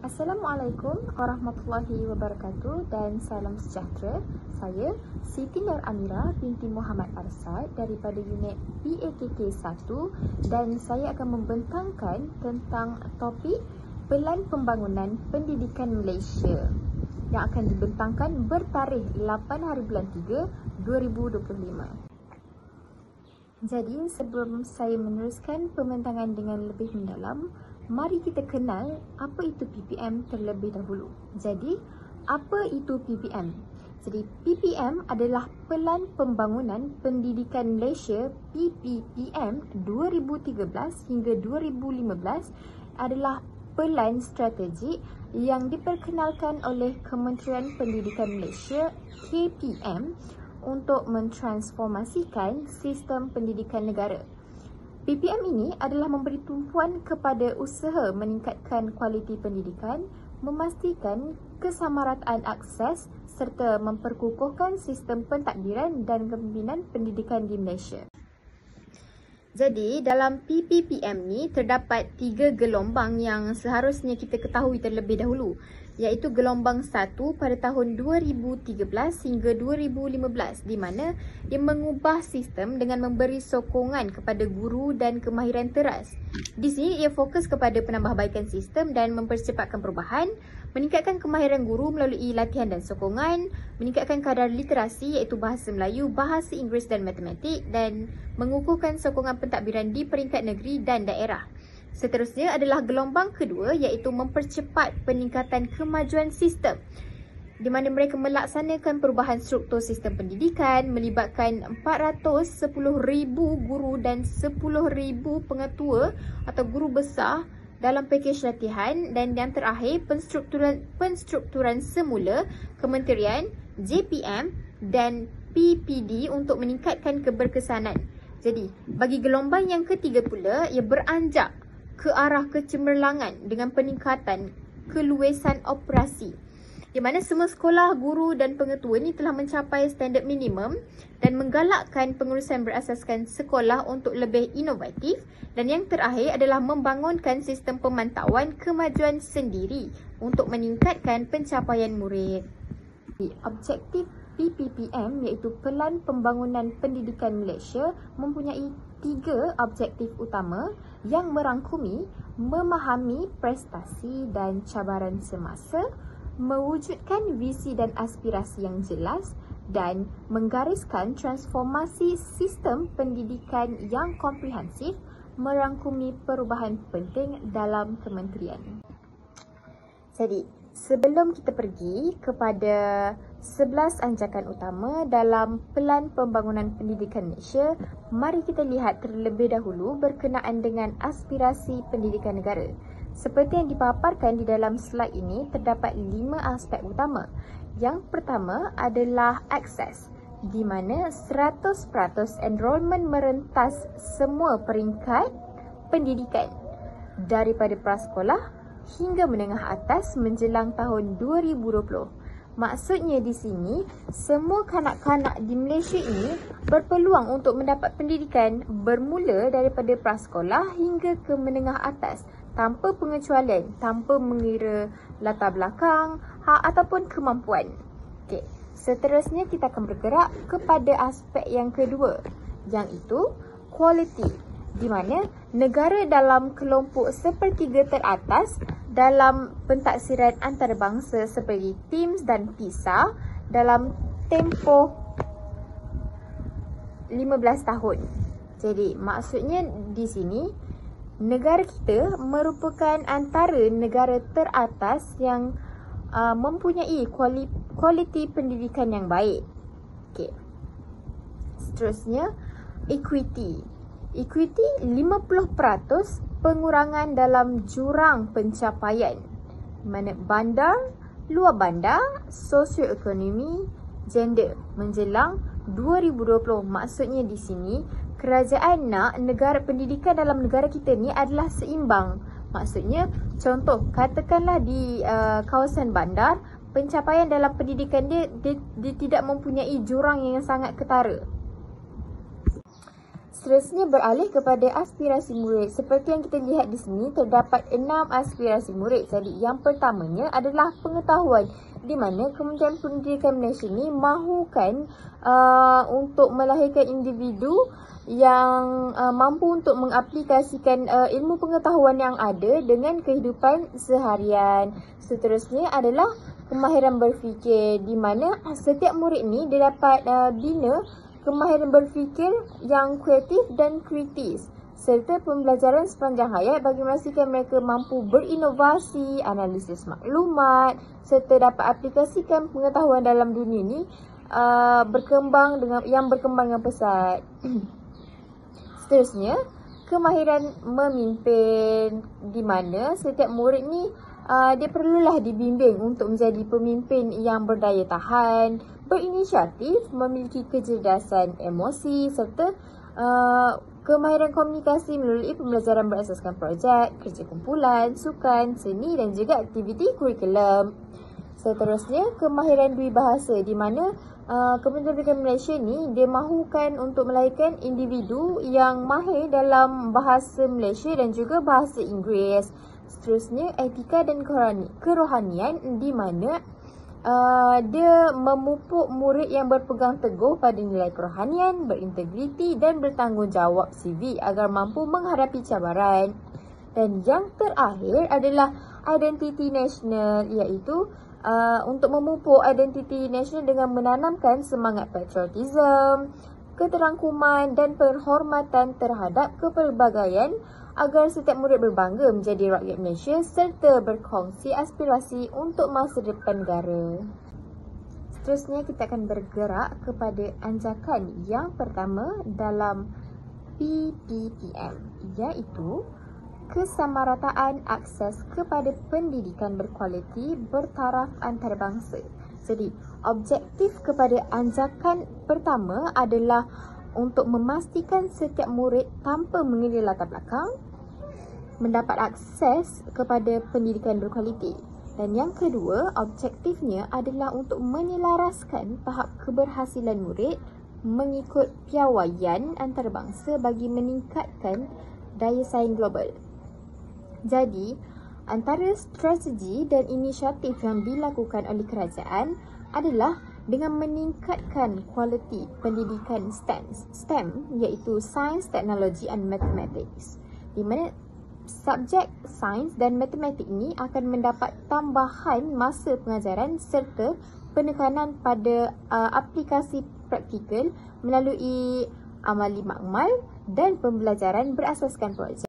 Assalamualaikum warahmatullahi wabarakatuh dan salam sejahtera. Saya Siti Nur Amira binti Muhammad Arsad daripada unit PAKK 1 dan saya akan membentangkan tentang topik Pelan Pembangunan Pendidikan Malaysia yang akan dibentangkan bertarikh 8 hari bulan 3, 2025. Jadi sebelum saya meneruskan pembentangan dengan lebih mendalam, mari kita kenal apa itu PPM terlebih dahulu. Jadi, apa itu PPM? Jadi, PPM adalah Pelan Pembangunan Pendidikan Malaysia PPPM 2013 hingga 2015 adalah pelan strategik yang diperkenalkan oleh Kementerian Pendidikan Malaysia KPM untuk mentransformasikan sistem pendidikan negara. PPM ini adalah memberi tumpuan kepada usaha meningkatkan kualiti pendidikan, memastikan kesamarataan akses serta memperkukuhkan sistem pentadbiran dan kepimpinan pendidikan di Malaysia. Jadi, dalam PPPM ni terdapat 3 gelombang yang seharusnya kita ketahui terlebih dahulu, iaitu gelombang 1 pada tahun 2013 hingga 2015 di mana dia mengubah sistem dengan memberi sokongan kepada guru dan kemahiran teras. Di sini ia fokus kepada penambahbaikan sistem dan mempercepatkan perubahan, meningkatkan kemahiran guru melalui latihan dan sokongan, meningkatkan kadar literasi iaitu bahasa Melayu, bahasa Inggeris dan matematik dan mengukuhkan sokongan pentadbiran di peringkat negeri dan daerah. Seterusnya adalah gelombang kedua iaitu mempercepat peningkatan kemajuan sistem di mana mereka melaksanakan perubahan struktur sistem pendidikan melibatkan 410,000 guru dan 10,000 pengetua atau guru besar dalam pakej latihan, dan yang terakhir penstrukturan semula Kementerian, JPM dan PPD untuk meningkatkan keberkesanan. Jadi, bagi gelombang yang ketiga pula, ia beranjak ke arah kecemerlangan dengan peningkatan keluasan operasi di mana semua sekolah, guru dan pengetua ini telah mencapai standard minimum dan menggalakkan pengurusan berasaskan sekolah untuk lebih inovatif, dan yang terakhir adalah membangunkan sistem pemantauan kemajuan sendiri untuk meningkatkan pencapaian murid. Objektif PPPM iaitu Pelan Pembangunan Pendidikan Malaysia mempunyai 3 objektif utama yang merangkumi memahami prestasi dan cabaran semasa, mewujudkan visi dan aspirasi yang jelas dan menggariskan transformasi sistem pendidikan yang komprehensif merangkumi perubahan penting dalam kementerian. Jadi, sebelum kita pergi kepada 11 anjakan utama dalam Pelan Pembangunan Pendidikan Malaysia, mari kita lihat terlebih dahulu berkenaan dengan aspirasi pendidikan negara. Seperti yang dipaparkan di dalam slide ini, terdapat 5 aspek utama. Yang pertama adalah akses, di mana 100% enrolment merentas semua peringkat pendidikan daripada prasekolah hingga menengah atas menjelang tahun 2020. Maksudnya di sini, semua kanak-kanak di Malaysia ini berpeluang untuk mendapat pendidikan bermula daripada prasekolah hingga ke menengah atas tanpa pengecualian, tanpa mengira latar belakang, hak ataupun kemampuan. Okey, seterusnya kita akan bergerak kepada aspek yang kedua, yang itu quality, di mana negara dalam kelompok sepertiga teratas dalam pentaksiran antarabangsa seperti TIMSS dan PISA dalam tempoh 15 tahun. Jadi maksudnya di sini negara kita merupakan antara negara teratas yang mempunyai kualiti pendidikan yang baik. Okey. Seterusnya equity. Equity 50% pengurangan dalam jurang pencapaian, mana bandar, luar bandar, sosioekonomi, gender menjelang 2020. Maksudnya di sini kerajaan nak negara pendidikan dalam negara kita ni adalah seimbang. Maksudnya contoh katakanlah di kawasan bandar, pencapaian dalam pendidikan dia tidak mempunyai jurang yang sangat ketara. Seterusnya beralih kepada aspirasi murid. Seperti yang kita lihat di sini, terdapat 6 aspirasi murid. Jadi yang pertamanya adalah pengetahuan, di mana Kementerian Pendidikan Malaysia ni mahukan untuk melahirkan individu yang mampu untuk mengaplikasikan ilmu pengetahuan yang ada dengan kehidupan seharian. Seterusnya adalah kemahiran berfikir, di mana setiap murid ni dia dapat bina kemahiran berfikir yang kreatif dan kritis, serta pembelajaran sepanjang hayat bagi memastikan mereka mampu berinovasi, analisis maklumat, serta dapat aplikasikan pengetahuan dalam dunia ni berkembang dengan pesat. Seterusnya, kemahiran memimpin, di mana setiap murid ni dia perlulah dibimbing untuk menjadi pemimpin yang berdaya tahan, berinisiatif, memiliki kecerdasan emosi, serta kemahiran komunikasi melalui pembelajaran berasaskan projek, kerja kumpulan, sukan, seni dan juga aktiviti kurikulum. Seterusnya, kemahiran dui bahasa, di mana Kementerian Pendidikan Malaysia ni dia mahukan untuk melahirkan individu yang mahir dalam bahasa Malaysia dan juga bahasa Inggeris. Seterusnya, etika dan kerohanian, di mana dia memupuk murid yang berpegang teguh pada nilai kerohanian, berintegriti dan bertanggungjawab sivik agar mampu menghadapi cabaran. Dan yang terakhir adalah identiti nasional, iaitu untuk memupuk identiti nasional dengan menanamkan semangat patriotisme, keterangkuman dan penghormatan terhadap kepelbagaian agar setiap murid berbangga menjadi rakyat Malaysia serta berkongsi aspirasi untuk masa depan negara. Seterusnya kita akan bergerak kepada anjakan yang pertama dalam PPPM, iaitu kesamarataan akses kepada pendidikan berkualiti bertaraf antarabangsa. Jadi, objektif kepada anjakan pertama adalah untuk memastikan setiap murid tanpa mengira latar belakang mendapat akses kepada pendidikan berkualiti. Dan yang kedua, objektifnya adalah untuk menyelaraskan tahap keberhasilan murid mengikut piawaian antarabangsa bagi meningkatkan daya saing global. Jadi, antara strategi dan inisiatif yang dilakukan oleh kerajaan adalah dengan meningkatkan kualiti pendidikan STEM, iaitu Science, Technology and Mathematics, di mana subjek sains dan matematik ini akan mendapat tambahan masa pengajaran serta penekanan pada aplikasi praktikal melalui amali makmal dan pembelajaran berasaskan projek.